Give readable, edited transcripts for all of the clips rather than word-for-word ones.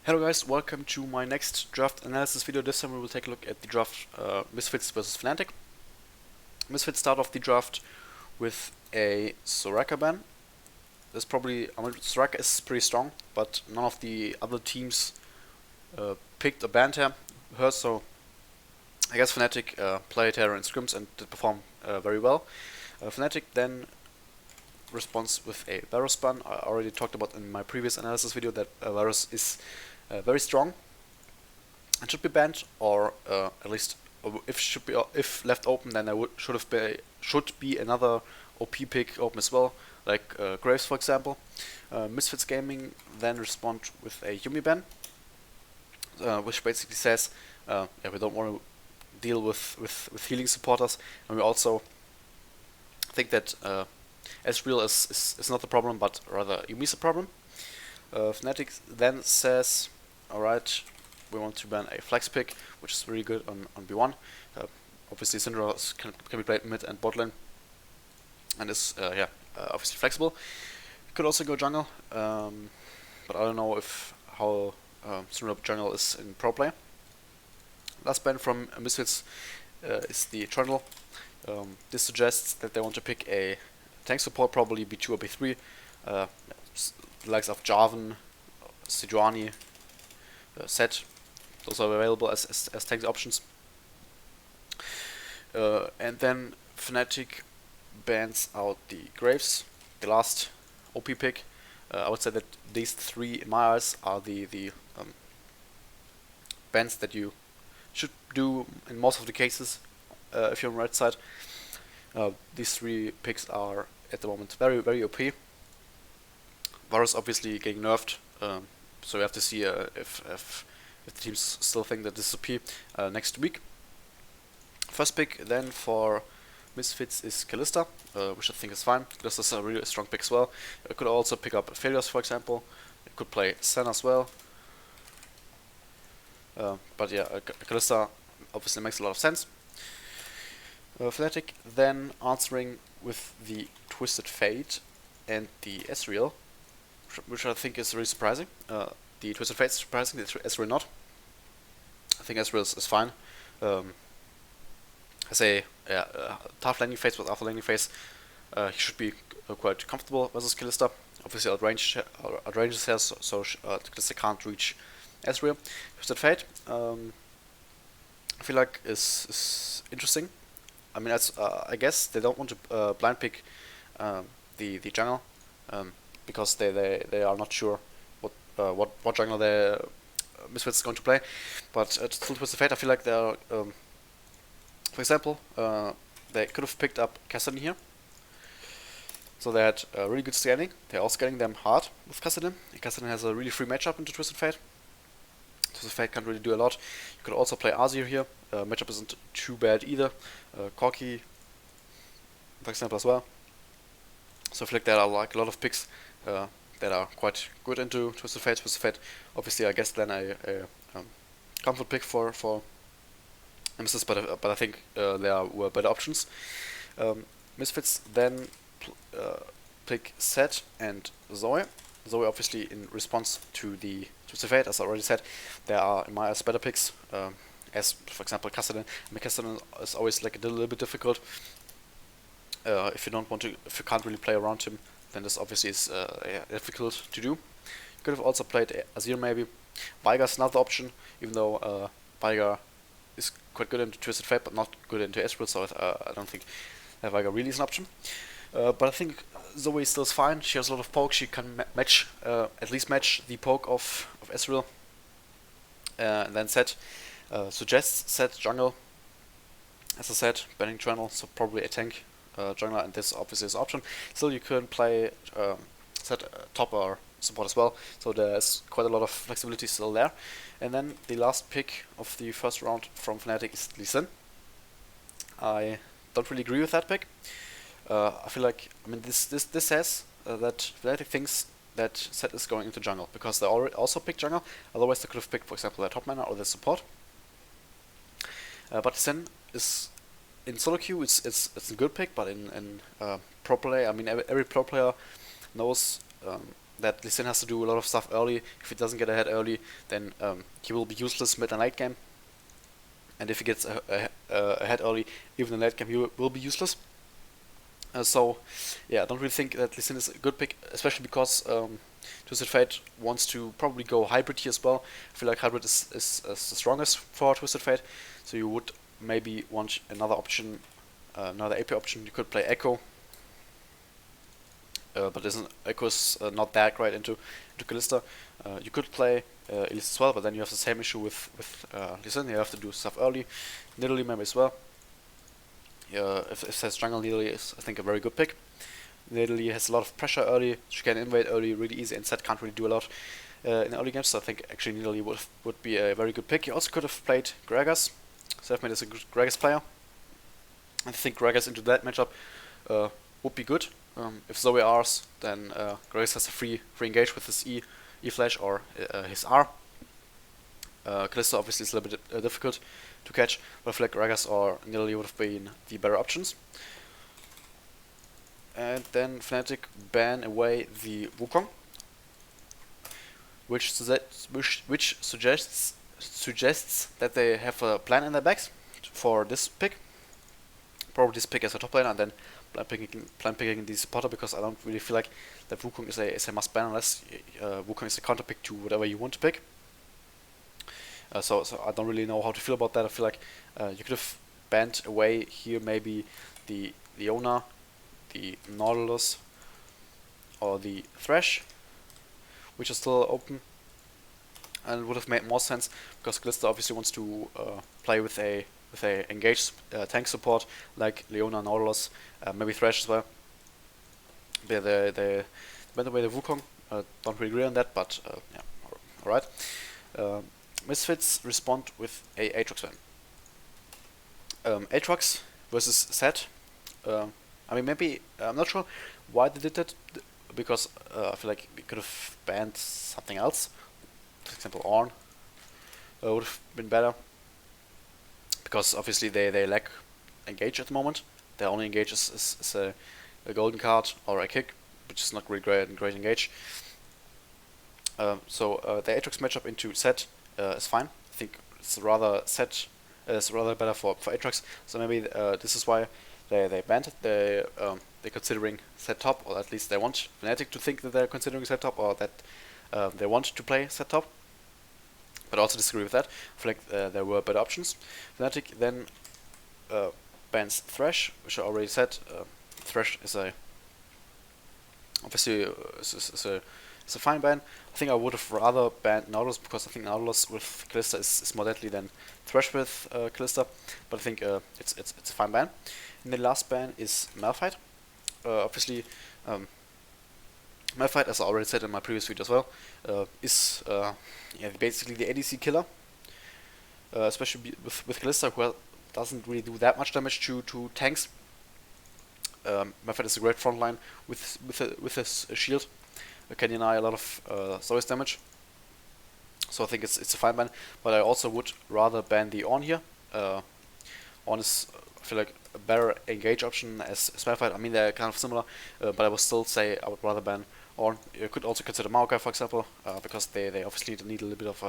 Hello guys, welcome to my next draft analysis video. This time we will take a look at the draft Misfits versus Fnatic. Misfits start off the draft with a Soraka ban. Soraka is pretty strong, but none of the other teams picked or banned her, so I guess Fnatic played her in scrims and did perform very well. Fnatic then responds with a Varus ban. I already talked about in my previous analysis video that Varus is very strong and should be banned, or at least if left open, then there should be another OP pick open as well, like Graves for example. Misfits Gaming then respond with a Yumi ban, which basically says we don't want to deal with healing supporters, and we also think that Ezreal is not the problem, but rather Yumi's the problem. Fnatic then says, alright, we want to ban a flex pick, which is really good on B1. Obviously Syndra can be played mid and bot lane, and is obviously flexible. Could also go jungle, but I don't know how Syndra jungle is in pro play. Last ban from Misfits is the Trundle. This suggests that they want to pick a tank support, probably B2 or B3. The likes of Jarvan, Sejuani, Set, those are available as tank options. And then Fnatic bans out the Graves, the last OP pick. I would say that these three, in my eyes, are the bans that you should do in most of the cases if you're on the right side. These three picks are at the moment very OP. Varus obviously getting nerfed, so we have to see if the teams still think that this is OP next week. First pick then for Misfits is Kalista, which I think is fine. Kalista's a really strong pick as well. I could also pick up Phelios for example. I could play Sen as well. But yeah, Kalista obviously makes a lot of sense. Fnatic then answering with the Twisted Fate and the Ezreal, which I think is really surprising. The Twisted Fate is surprising, the Ezreal not. I think Ezreal is fine. As a tough landing phase with after landing phase, he should be quite comfortable versus Kalista. Obviously outranges her, so Kalista can't reach Ezreal. Twisted Fate, I feel like is interesting. I mean, I guess they don't want to blind pick the jungle, because they are not sure what jungle their Misfits is going to play. But still, Twisted Fate, I feel like they are, for example, they could have picked up Kassadin here. So they had really good scaling. They're all scaling them hard with Kassadin. Kassadin has a really free matchup into Twisted Fate. Twisted Fate can't really do a lot. You could also play Azir here. Matchup isn't too bad either. Corki, for example, as well. So I feel like there are like a lot of picks that are quite good into Twisted Fate. Twisted Fate, obviously, I guess then a comfort pick for MSF, but I think there were better options. Misfits then pick Set and Zoe. Zoe obviously in response to the Twisted Fate, as I already said, there are in my eyes better picks, as for example Kassadin. I mean, Kassadin is always like a little bit difficult. If you can't really play around him, then this obviously is difficult to do. You could have also played Azir maybe. Veigar's another option, even though Veigar is quite good into Twisted Fate, but not good into Ezreal, so I don't think Veigar really is an option. But I think Zoe still is fine. She has a lot of poke. She can at least match the poke of Ezreal. And then Set suggests Set jungle. As I said, banning Trundle, so probably a tank jungler, and this obviously is an option. Still, you can play Set top or support as well, so there's quite a lot of flexibility still there. And then the last pick of the first round from Fnatic is Lee Sin. I don't really agree with that pick. I feel like, I mean, this says that Fnatic thinks that Set is going into jungle, because they already also picked jungle. Otherwise, they could have picked, for example, their top mana or their support. But Sin is in solo queue. It's a good pick, but in pro play, I mean, every pro player knows that Lee Sin has to do a lot of stuff early. If he doesn't get ahead early, then he will be useless mid and late game. And if he gets ahead early, even in late game, he will be useless. So, yeah, I don't really think that Lee Sin is a good pick, especially because Twisted Fate wants to probably go hybrid here as well. I feel like hybrid is the strongest for Twisted Fate, so you would maybe want another option, another AP option. You could play Echo, but Echo is not that great into Kalista. You could play Elise as well, but then you have the same issue with Lee Sin. You have to do stuff early. Nidalee maybe as well. If there's jungle, Nidalee is, I think, a very good pick. Nidalee has a lot of pressure early. She can invade early really easy, and Set can't really do a lot in early games, so I think actually Nidalee would be a very good pick. You also could have played Gragas. Selfmade is a good Gragas player. I think Gragas into that matchup would be good. If Zoe R's, then Gragas has a free engage with his E flash or his R. Kalista obviously is a little bit difficult to catch, but I feel like Gragas or Nidalee would have been the better options. And then Fnatic ban away the Wukong, which suggests that they have a plan in their backs for this pick. Probably this pick as a top laner, and then plan picking the supporter, because I don't really feel like that Wukong is a must ban unless Wukong is a counter pick to whatever you want to pick. So I don't really know how to feel about that. I feel like you could have banned away here maybe the Leona, the Nautilus, or the Thresh, which is still open, and it would have made more sense because Kalista obviously wants to play with a engaged tank support like Leona, Nautilus, maybe Thresh as well. But they went away the Wukong. Don't really agree on that, but yeah, alright. Misfits respond with a Aatrox ban. Aatrox versus Set. I mean, maybe I'm not sure why they did that, because I feel like we could have banned something else. For example, Ornn would have been better, because obviously they lack engage at the moment. Their only engage is a golden card or a kick, which is not really great engage. So the Aatrox matchup into Set is fine. I think it's rather better for Aatrox. So maybe this is why they banned it. They're considering Set top, or at least they want Fnatic to think that they're considering Set top, or that they want to play Set top. But I also disagree with that. I feel like there were better options. Fnatic then bans Thresh, which I already said. Thresh is obviously is a fine ban. I think I would have rather banned Nautilus, because I think Nautilus with Kalista is more deadly than Thresh with Kalista. But I think it's a fine ban. And the last ban is Malphite. Obviously, Malphite, as I already said in my previous video as well, is basically the ADC killer, especially with Kalista, who doesn't really do that much damage to tanks. Malphite is a great frontline with his shield. Can deny a lot of Zoe's damage. So I think it's a fine ban, but I also would rather ban the Ornn here. Ornn is, I feel like, a better engage option as Malphite. I mean, they're kind of similar, but I would still say I would rather ban Ornn. You could also consider Maokai, for example, because they obviously need a little bit of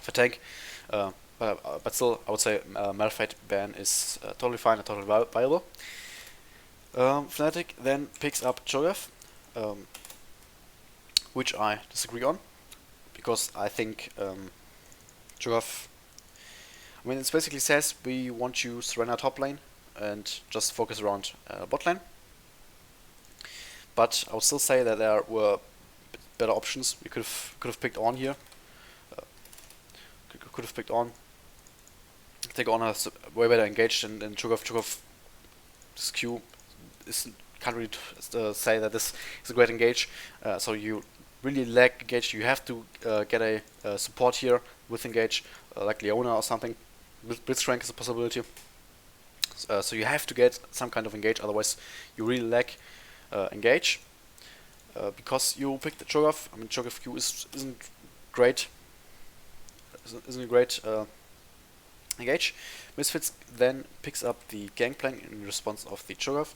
a tank. But still, I would say Malphite ban is totally fine and totally viable. Fnatic then picks up Cho'Gath, which I disagree on, because I think Cho'Gath, I mean, it basically says we want you to surrender top lane and just focus around bot lane. But I would still say that there were better options. We could have picked Ornn here. Could have picked Ornn. I think Ornn has way better engaged than Cho'Gath. Cho'Gath's Q can't really say that this is a great engage. So you really lack engage. You have to get a support here with engage, like Leona or something. Blitzcrank is a possibility. So you have to get some kind of engage, otherwise you really lack engage. Because you picked the Cho'Gath. I mean, Cho'Gath Q isn't great. Isn't a great engage. Misfits then picks up the Gangplank in response of the Cho'Gath,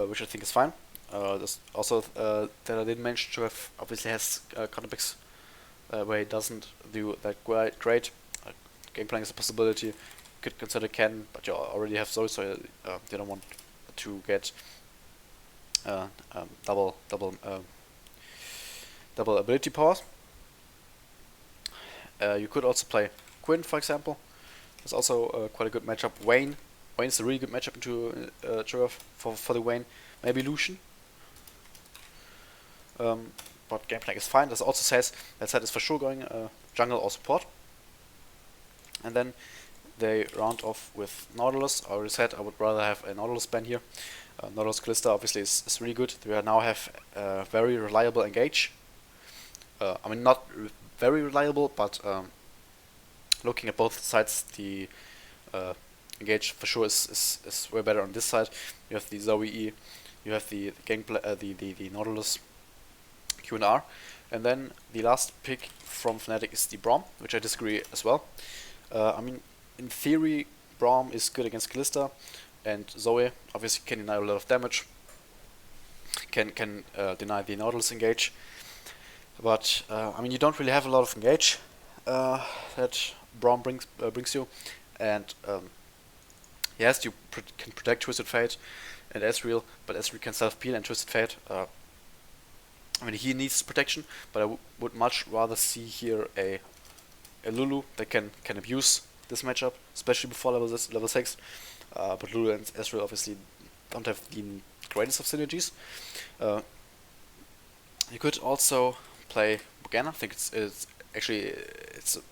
which I think is fine. There's also that I didn't mention, Giraffe obviously has counter picks where he doesn't do that great. Game playing is a possibility. You could consider Ken, but you already have Zoe, so you don't want to get double ability powers. You could also play Quinn, for example. It's also quite a good matchup. Wayne is a really good matchup into Giraffe for the Wayne. Maybe Lucian. But gameplay is fine. This also says that set is for sure going jungle or support. And then they round off with Nautilus. I already said I would rather have a Nautilus ban here. Nautilus Callista obviously is really good. We now have very reliable engage. I mean, not very reliable, but looking at both sides, the engage for sure is way better on this side. You have the Zoe E, you have the gameplay, the Nautilus Q and R, and then the last pick from Fnatic is the Braum, which I disagree as well. I mean, in theory, Braum is good against Callista, and Zoe obviously can deny a lot of damage. Can deny the Nautilus engage, but I mean, you don't really have a lot of engage that Braum brings you, and yes, you can protect Twisted Fate and Ezreal, but Ezreal can self-peel, and Twisted Fate, I mean, he needs protection, but I would much rather see here a Lulu that can abuse this matchup, especially before level 6. But Lulu and Ezreal obviously don't have the greatest of synergies. You could also play Morgana. I think it's actually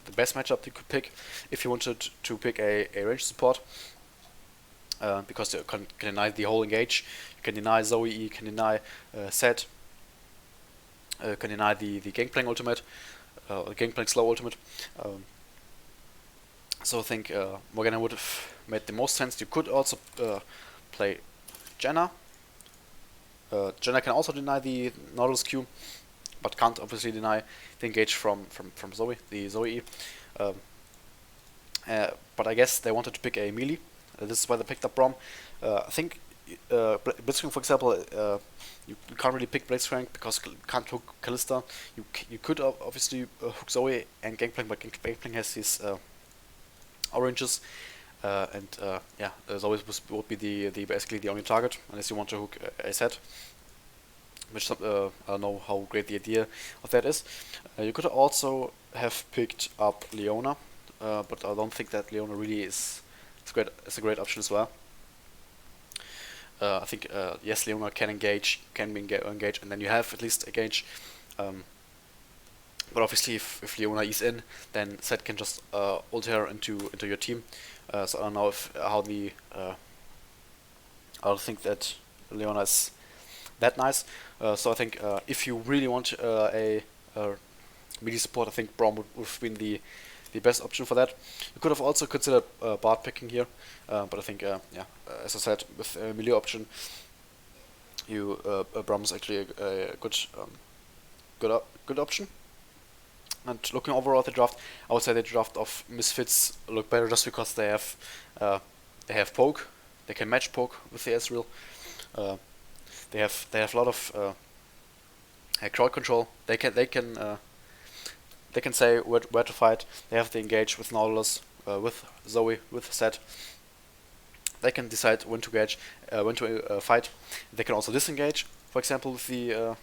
the best matchup you could pick if you wanted to pick a range support. Because you can deny the whole engage, you can deny Zoe, you can deny Zed, can deny the Gangplank ultimate, Gangplank slow ultimate. So I think Morgana would have made the most sense. You could also play Janna. Janna can also deny the Nautilus Q, but can't obviously deny the engage from Zoe, the Zoe. But I guess they wanted to pick a melee. This is why they picked up Braum. I think Blitzcrank, for example, you can't really pick Blitzcrank because you can't hook Callista. You could obviously hook Zoe and Gangplank, but Gangplank has these oranges, and yeah, Zoe would be the basically the only target unless you want to hook a set. Which I don't know how great the idea of that is. You could also have picked up Leona, but I don't think that Leona really is. It's a great option as well. I think yes, Leona can engage, and then you have at least engage. But obviously, if Leona is in, then Zed can just ult her into your team. So I don't know how the I don't think that Leona is that nice. So I think if you really want a melee support, I think Braum would have been the best option for that. You could have also considered Bard picking here, but I think yeah, as I said, with a melee option, Braum is actually a good option. And looking overall at the draft, I would say the draft of Misfits look better just because they have poke, they can match poke with the Ezreal. They have a lot of crowd control. They can say where to fight. They have to engage with Nautilus, with Zoe, with Zed. They can decide when to engage, when to fight. They can also disengage, for example, with the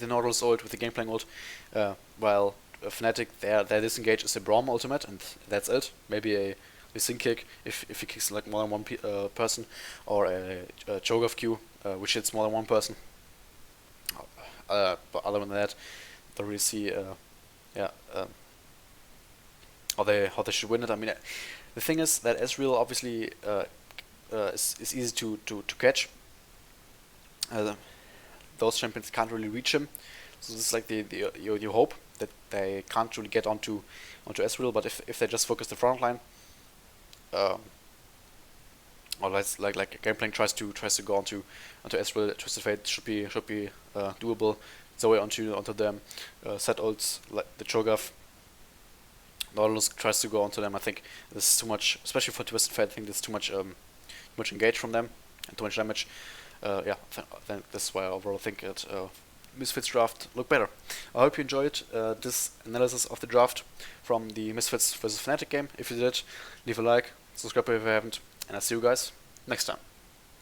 Nautilus ult, with the Gangplank ult. While Fnatic, their disengage is a Braum ultimate, and that's it. Maybe a sync kick if he kicks like more than one person, or a Cho'Gath Q, which hits more than one person. But other than that, don't really see how they should win it. I mean, the thing is that Ezreal obviously is easy to catch. Those champions can't really reach him, so this is like you hope that they can't really get onto Ezreal. But if they just focus the front line, or like Gangplank tries to go onto Ezreal, Twisted Fate should be doable. Zoe onto them, set ults like the Cho'Gath. Nautilus tries to go onto them. I think this is too much, especially for Twisted Fate. I think there's too much engage from them and too much damage. yeah, I think this is why I overall think that Misfits draft look better. I hope you enjoyed this analysis of the draft from the Misfits vs Fnatic game. If you did, leave a like, subscribe if you haven't, and I'll see you guys next time.